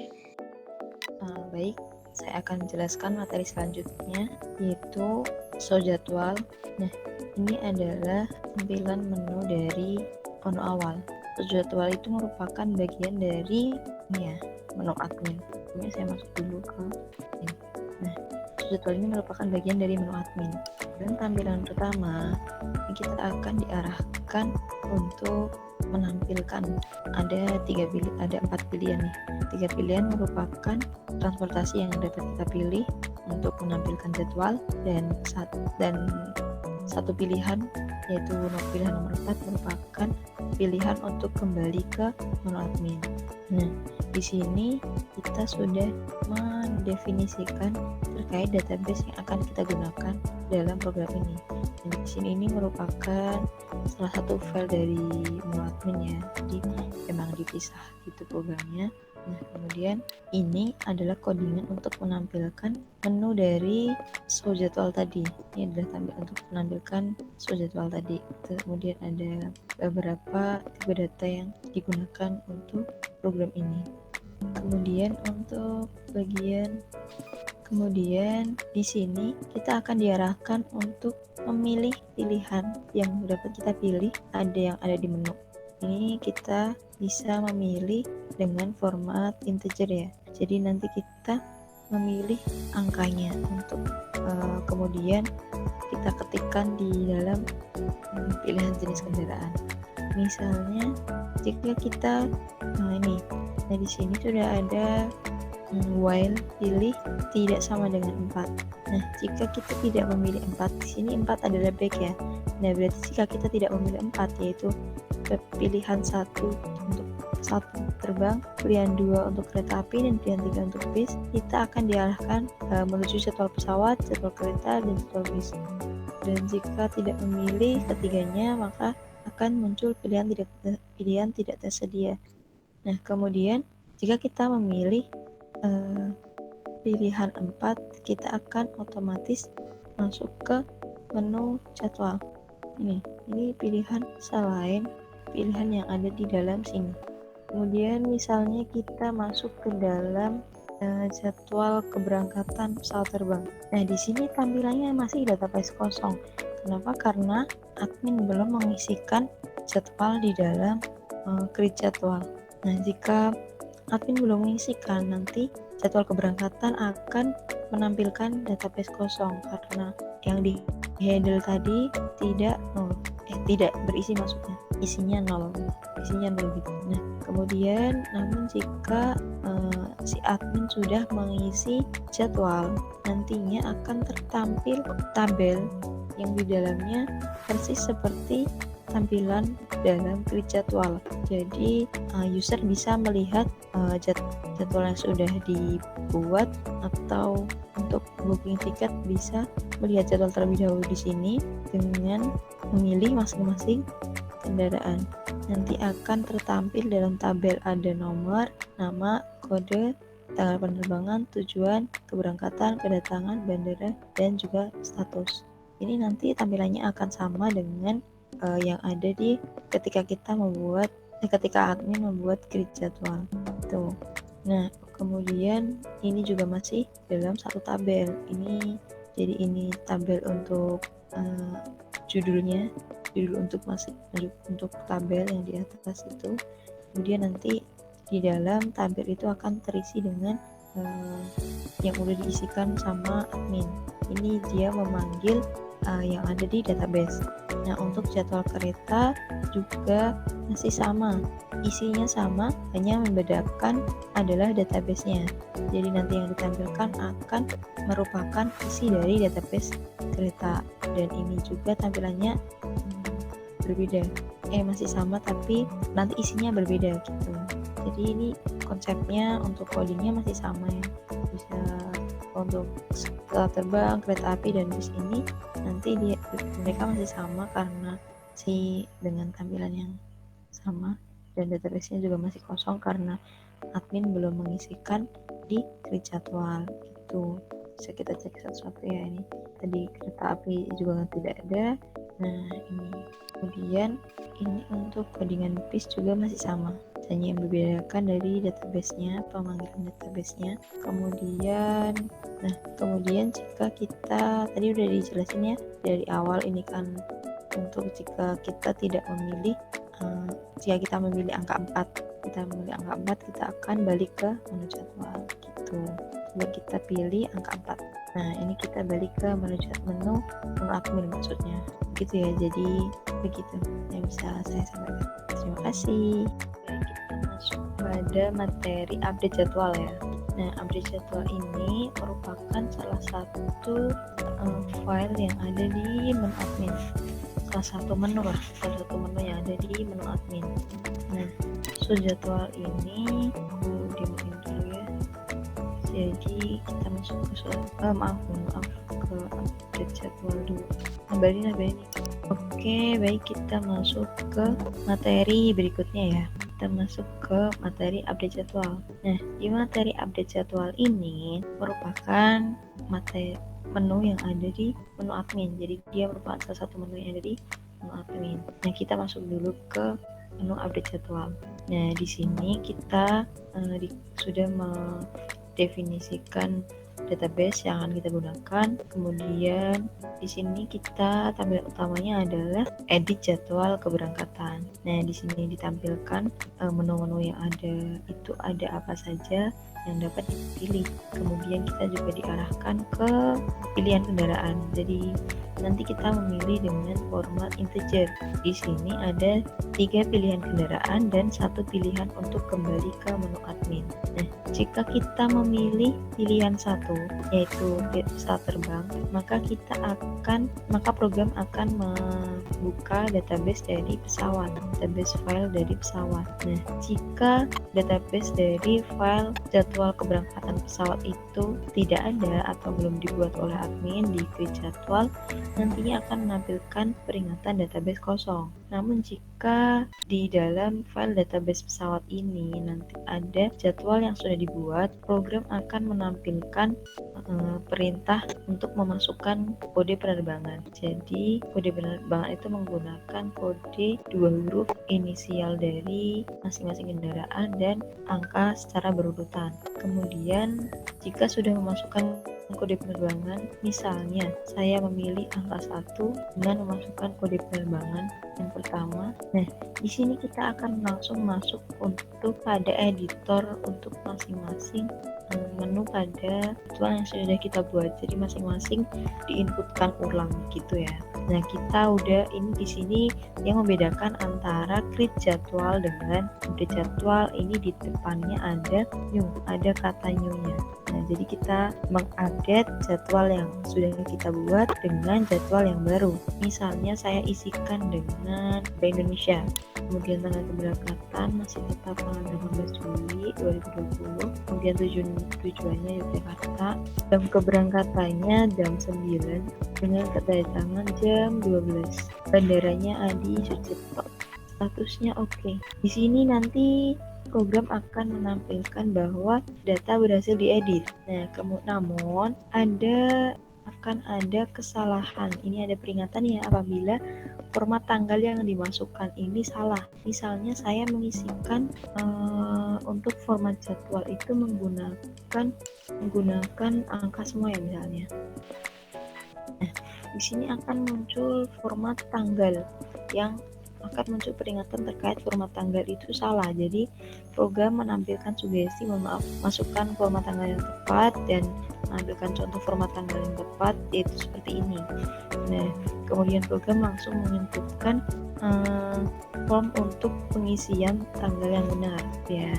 Baik, saya akan menjelaskan materi selanjutnya, yaitu show jadwal. Nah, ini adalah tampilan menu dari menu awal. Show jadwal itu merupakan bagian dari menu admin. Ini saya masuk dulu ke ini. Nah, show jadwal ini merupakan bagian dari menu admin. Dan tampilan pertama, kita akan diarahkan untuk menampilkan ada 4 pilihan nih. 3 pilihan merupakan transportasi yang dapat kita pilih untuk menampilkan jadwal, dan satu pilihan yaitu pilihan nomor 4 merupakan pilihan untuk kembali ke menu admin. Nah, di sini kita sudah mendefinisikan terkait database yang akan kita gunakan dalam program ini. Dan di sini ini merupakan salah satu file dari menu admin ya, jadi memang dipisah gitu programnya. Nah, kemudian ini adalah codingan untuk menampilkan menu dari show jadwal tadi. Ini adalah tampilan untuk menampilkan show jadwal tadi. Kemudian ada beberapa tipe data yang digunakan untuk program ini. Kemudian untuk Kemudian di sini kita akan diarahkan untuk memilih pilihan yang dapat kita pilih, ada yang ada di menu. Ini kita bisa memilih dengan format integer ya. Jadi nanti kita memilih angkanya untuk kemudian kita ketikkan di dalam pilihan jenis kendaraan. Misalnya jika kita di sini sudah ada while pilih tidak sama dengan 4. Nah, jika kita tidak memilih 4, di sini 4 adalah back ya. Nah, berarti jika kita tidak memilih 4, yaitu pilihan 1 untuk terbang, pilihan 2 untuk kereta api, dan pilihan 3 untuk bis, kita akan diarahkan menuju jadwal pesawat, jadwal kereta, dan jadwal bis. Dan jika tidak memilih ketiganya, maka akan muncul pilihan tidak tersedia. Nah, kemudian jika kita memilih pilihan 4, kita akan otomatis masuk ke menu jadwal. Ini pilihan selain pilihan yang ada di dalam sini. Kemudian misalnya kita masuk ke dalam jadwal keberangkatan pesawat terbang. Nah, di sini tampilannya masih database kosong. Kenapa? Karena admin belum mengisikan jadwal di dalam create jadwal. Nah, jika admin belum mengisikan, nanti jadwal keberangkatan akan menampilkan database kosong karena yang di handle tadi tidak berisi, maksudnya isinya nol gitu. Nah, kemudian namun jika si admin sudah mengisi jadwal, nantinya akan tertampil tabel yang di dalamnya persis seperti tampilan dalam grid jadwal. Jadi user bisa melihat jadwal yang sudah dibuat, atau untuk booking tiket bisa melihat jadwal terlebih dahulu di sini dengan memilih masing-masing kendaraan. Nanti akan tertampil dalam tabel ada nomor, nama, kode, tanggal penerbangan, tujuan, keberangkatan, kedatangan, bandara, dan juga status. Ini nanti tampilannya akan sama dengan yang ada di ketika admin membuat grid jadwal. Tuh. Nah, kemudian ini juga masih dalam satu tabel. Jadi ini tabel untuk judul untuk tabel yang di atas itu. Kemudian nanti di dalam tabel itu akan terisi dengan yang udah diisikan sama admin. Ini dia memanggil yang ada di database. Nah, untuk jadwal kereta juga masih sama, isinya sama, hanya membedakan adalah database-nya. Jadi nanti yang ditampilkan akan merupakan isi dari database kereta, dan ini juga tampilannya berbeda. Masih sama tapi nanti isinya berbeda gitu. Jadi ini konsepnya untuk codingnya masih sama ya. Bisa untuk pesawat terbang, kereta api, dan bus ini nanti mereka masih sama karena dengan tampilan yang sama, dan database-nya juga masih kosong karena admin belum mengisikan di grid jadwal gitu. Bisa kita cek satu-satu ya. Ini tadi kereta api juga tidak ada. Nah, ini kemudian ini untuk codingan bis juga masih sama, hanya yang membedakan dari database-nya, pemanggilan database-nya. Kemudian jika kita tadi udah dijelasin ya dari awal, ini kan untuk jika kita tidak memilih jika kita memilih angka 4, kita akan balik ke menu jadwal gitu. Coba kita pilih angka 4. Nah, ini kita balik ke menu admin maksudnya. Begitu ya. Jadi begitu yang bisa saya sampaikan. Terima kasih. Kita masuk pada materi update jadwal ya. Nah, update jadwal ini merupakan salah satu file yang ada di menu admin. Salah satu menu yang ada di menu admin. Nah, jadwal ini aku dimain dulu ya. Jadi kita masuk ke ke update jadwal dulu. Nabarin. Oke, baik, kita masuk ke materi berikutnya ya. Kita masuk ke materi update jadwal. Nah, di materi update jadwal ini merupakan menu yang ada di menu admin. Jadi dia merupakan salah satu menu yang ada di menu admin. Nah, kita masuk dulu ke menu update jadwal. Nah, di sini kita sudah mendefinisikan database yang akan kita gunakan. Kemudian di sini kita tampilan utamanya adalah edit jadwal keberangkatan. Nah, di sini ditampilkan menu-menu yang ada itu ada apa saja yang dapat dipilih. Kemudian kita juga diarahkan ke pilihan kendaraan. Jadi nanti kita memilih dengan format integer. Di sini ada 3 pilihan kendaraan dan 1 pilihan untuk kembali ke menu admin. Nah, jika kita memilih pilihan 1 yaitu pesawat terbang, maka program akan membuka database dari pesawat, database file dari pesawat. Nah, jika database dari file jadwal keberangkatan pesawat itu tidak ada atau belum dibuat oleh admin di grid jadwal, nantinya akan menampilkan peringatan database kosong. Namun jika di dalam file database pesawat ini nanti ada jadwal yang sudah dibuat, program akan menampilkan perintah untuk memasukkan kode penerbangan. Jadi kode penerbangan itu menggunakan kode 2 huruf inisial dari masing-masing kendaraan dan angka secara berurutan. Kemudian jika sudah memasukkan kode penerbangan, misalnya saya memilih angka 1 dengan memasukkan kode penerbangan yang pertama. Nah, di sini kita akan langsung masuk untuk pada editor untuk masing-masing menu pada jadwal yang sudah kita buat. Jadi masing-masing diinputkan ulang gitu ya. Nah, kita udah ini di sini yang membedakan antara create jadwal dengan update jadwal. Ini di depannya ada new, ada kata new-nya. Nah, jadi kita mengupdate jadwal yang sudah kita buat dengan jadwal yang baru. Misalnya saya isikan dengan Bank Indonesia. Kemudian tanggal keberangkatan masih tetap tanggal 18 Juli 2020. Kemudian tujuannya Yogyakarta. Jam keberangkatannya jam 9 dengan kedatangan jam 12. Bandaranya Adi Sucipto. Statusnya oke. Di sini nanti program akan menampilkan bahwa data berhasil diedit. Nah, namun akan ada kesalahan. Ini ada peringatan ya apabila format tanggal yang dimasukkan ini salah. Misalnya saya mengisikan untuk format jadwal itu menggunakan angka semua ya misalnya. Nah, di sini akan muncul format tanggal yang akan muncul peringatan terkait format tanggal itu salah. Jadi program menampilkan sugesti masukkan format tanggal yang tepat dan menampilkan contoh format tanggal yang tepat, yaitu seperti ini. Nah, kemudian program langsung menginputkan form untuk pengisian tanggal yang benar ya.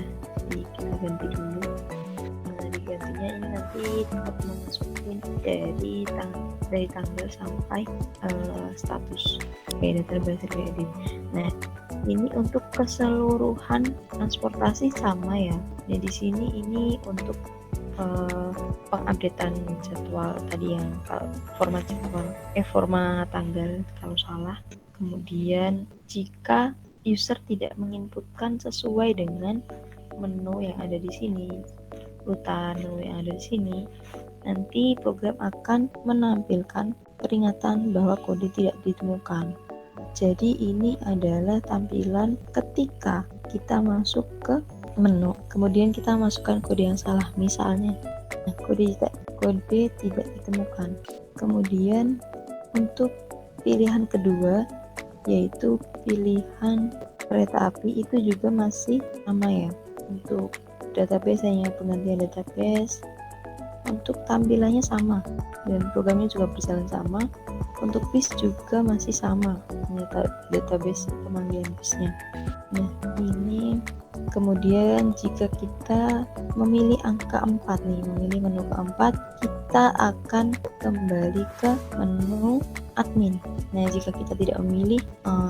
Jadi kita ganti dulu. Nah, digantinya ini nanti tempat memasukin dari tanggal sampai status kayak data berhasil diedit. Nah, ini untuk keseluruhan transportasi sama ya. Nah, di sini ini untuk pengupdatean jadwal tadi yang format tanggal kalau salah. Kemudian jika user tidak menginputkan sesuai dengan menu yang ada di sini, urutan menu yang ada di sini, nanti program akan menampilkan peringatan bahwa kode tidak ditemukan. Jadi ini adalah tampilan ketika kita masuk ke menu, kemudian kita masukkan kode yang salah, misalnya kode tidak ditemukan. Kemudian untuk pilihan kedua yaitu pilihan kereta api itu juga masih sama ya. Untuk database hanya penggantian database, untuk tampilannya sama dan programnya juga berjalan sama. Untuk bis juga masih sama, database pemanggilan bisnya. Nah, ini kemudian jika kita memilih angka 4 nih, memilih menu keempat, kita akan kembali ke menu admin. Nah, jika kita tidak memilih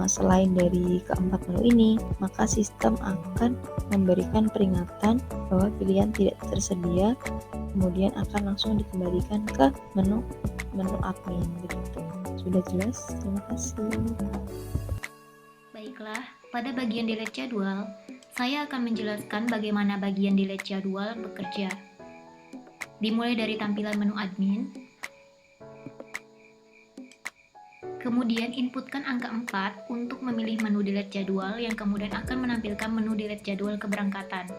selain dari keempat menu ini, maka sistem akan memberikan peringatan bahwa pilihan tidak tersedia, kemudian akan langsung dikembalikan ke menu admin begitu. Sudah jelas? Terima kasih. Baiklah, pada bagian delete jadwal, saya akan menjelaskan bagaimana bagian delete jadwal bekerja. Dimulai dari tampilan menu admin, kemudian inputkan angka 4 untuk memilih menu delete jadwal yang kemudian akan menampilkan menu delete jadwal keberangkatan.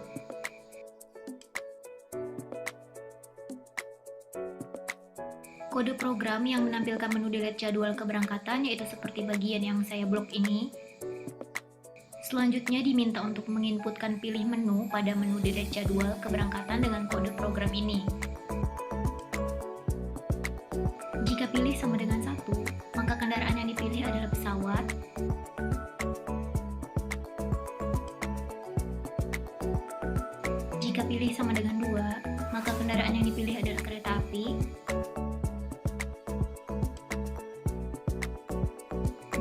Kode program yang menampilkan menu delete jadwal keberangkatan yaitu seperti bagian yang saya blok ini. Selanjutnya diminta untuk menginputkan pilih menu pada menu delete jadwal keberangkatan dengan kode program ini. Jika pilih sama dengan 1, maka kendaraan yang dipilih adalah pesawat. Jika pilih sama dengan 2, maka kendaraan yang dipilih adalah kereta api.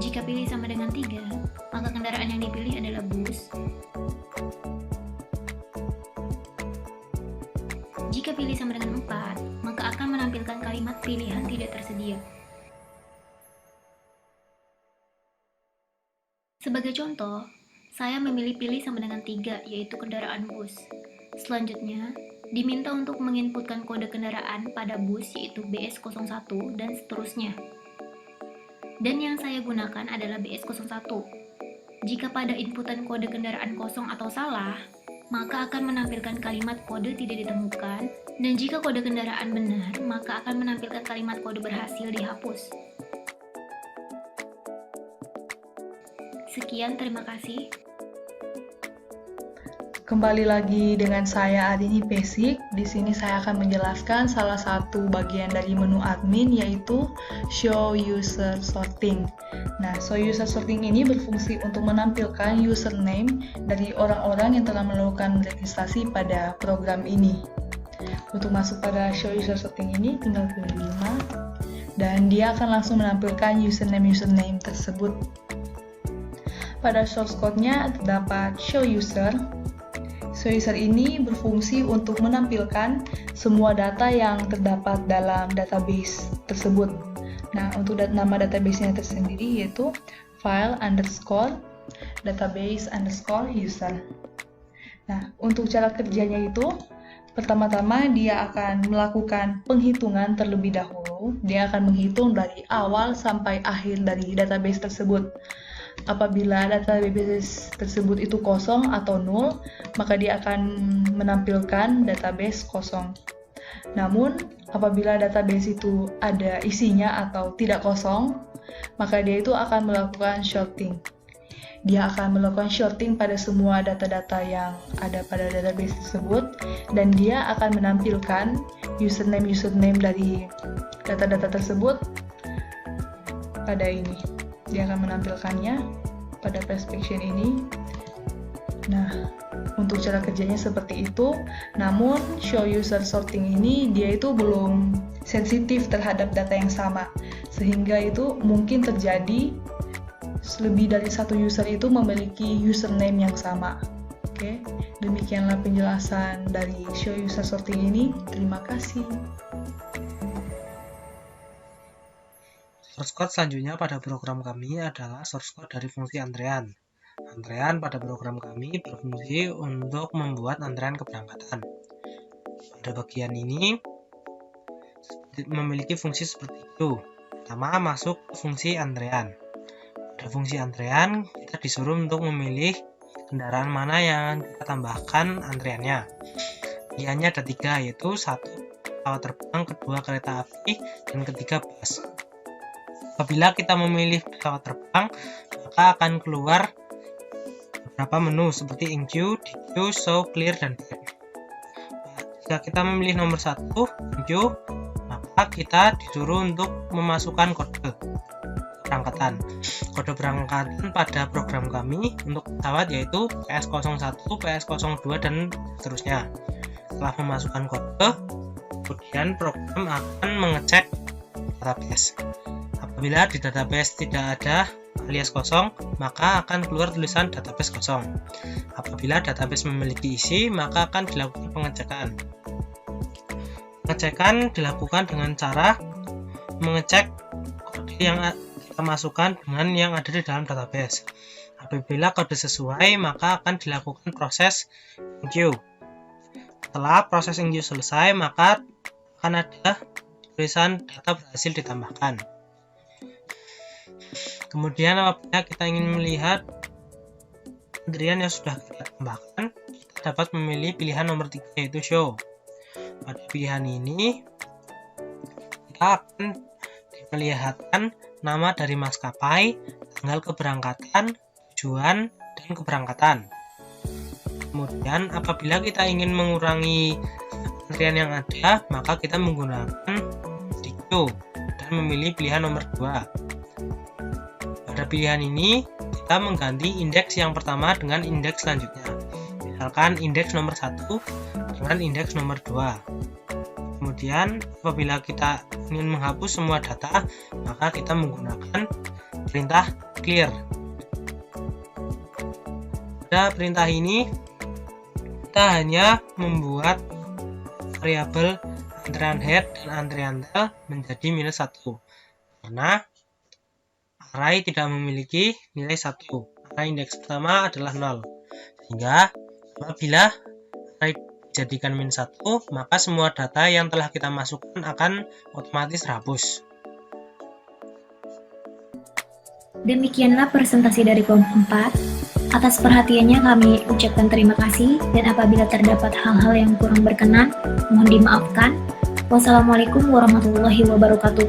Jika pilih sama dengan 3, maka kendaraan yang dipilih adalah bus. Jika pilih sama dengan 4, maka akan menampilkan kalimat pilihan tidak tersedia. Sebagai contoh, saya memilih pilih sama dengan 3, yaitu kendaraan bus. Selanjutnya, diminta untuk menginputkan kode kendaraan pada bus yaitu BS01 dan seterusnya. Dan yang saya gunakan adalah BS01. Jika pada inputan kode kendaraan kosong atau salah, maka akan menampilkan kalimat kode tidak ditemukan, dan jika kode kendaraan benar, maka akan menampilkan kalimat kode berhasil dihapus. Sekian, terima kasih. Kembali lagi dengan saya Adini Pesik. Di sini saya akan menjelaskan salah satu bagian dari menu admin, yaitu Show User Sorting. Nah, Show User Sorting ini berfungsi untuk menampilkan username dari orang-orang yang telah melakukan registrasi pada program ini. Untuk masuk pada Show User Sorting ini, tinggal pilih 5, dan dia akan langsung menampilkan username tersebut. Pada source code-nya terdapat Show User. Show User ini berfungsi untuk menampilkan semua data yang terdapat dalam database tersebut. Nah, untuk nama database-nya tersendiri yaitu file underscore database underscore user. Nah, untuk cara kerjanya itu, pertama-tama dia akan melakukan penghitungan terlebih dahulu. Dia akan menghitung dari awal sampai akhir dari database tersebut. Apabila database tersebut itu kosong atau nol, maka dia akan menampilkan database kosong. Namun, apabila database itu ada isinya atau tidak kosong, maka dia itu akan melakukan sorting. Dia akan melakukan sorting pada semua data-data yang ada pada database tersebut, dan dia akan menampilkan username dari data-data tersebut pada ini. Dia akan menampilkannya pada perspection ini. Nah, untuk cara kerjanya seperti itu. Namun, Show User Sorting ini dia itu belum sensitif terhadap data yang sama, sehingga itu mungkin terjadi lebih dari satu user itu memiliki username yang sama. Oke, demikianlah penjelasan dari Show User Sorting ini. Terima kasih. Source code selanjutnya pada program kami adalah source code dari fungsi antrean. Antrean pada program kami berfungsi untuk membuat antrean keberangkatan. Pada bagian ini memiliki fungsi seperti itu. Pertama, masuk ke fungsi antrean. Pada fungsi antrean, kita disuruh untuk memilih kendaraan mana yang kita tambahkan antreannya. Pilihannya ada 3, yaitu 1 pesawat terbang, 2 kereta api, dan 3 bus. Apabila kita memilih pesawat terbang, maka akan keluar beberapa menu seperti enqueue, dequeue, show, clear, dan back. Jika kita memilih nomor 1, enqueue, maka kita disuruh untuk memasukkan kode berangkatan. Kode berangkatan pada program kami untuk pesawat yaitu PS01, PS02, dan seterusnya. Setelah memasukkan kode, kemudian program akan mengecek database. Apabila di database tidak ada alias kosong, maka akan keluar tulisan database kosong. Apabila database memiliki isi, maka akan dilakukan pengecekan. Pengecekan dilakukan dengan cara mengecek kode yang kita masukkan dengan yang ada di dalam database. Apabila kode sesuai, maka akan dilakukan proses enqueue. Setelah proses enqueue selesai, maka akan ada tulisan data berhasil ditambahkan. Kemudian apabila kita ingin melihat antrian yang sudah kita tambahkan, kita dapat memilih pilihan nomor 3 yaitu show. Pada pilihan ini kita akan diperlihatkan nama dari maskapai, tanggal keberangkatan, tujuan, dan keberangkatan. Kemudian apabila kita ingin mengurangi antrian yang ada, maka kita menggunakan dequeue dan memilih pilihan nomor 2. Pada pilihan ini, kita mengganti indeks yang pertama dengan indeks selanjutnya. Misalkan indeks nomor 1 dengan indeks nomor 2. Kemudian, apabila kita ingin menghapus semua data, maka kita menggunakan perintah clear. Pada perintah ini, kita hanya membuat variabel antrean head dan antrean tail menjadi -1. Karena array tidak memiliki nilai 1, karena indeks pertama adalah 0. Sehingga apabila array dijadikan -1, maka semua data yang telah kita masukkan akan otomatis terhapus. Demikianlah presentasi dari kelompok 4. Atas perhatiannya kami ucapkan terima kasih, dan apabila terdapat hal-hal yang kurang berkenan, mohon dimaafkan. Wassalamualaikum warahmatullahi wabarakatuh.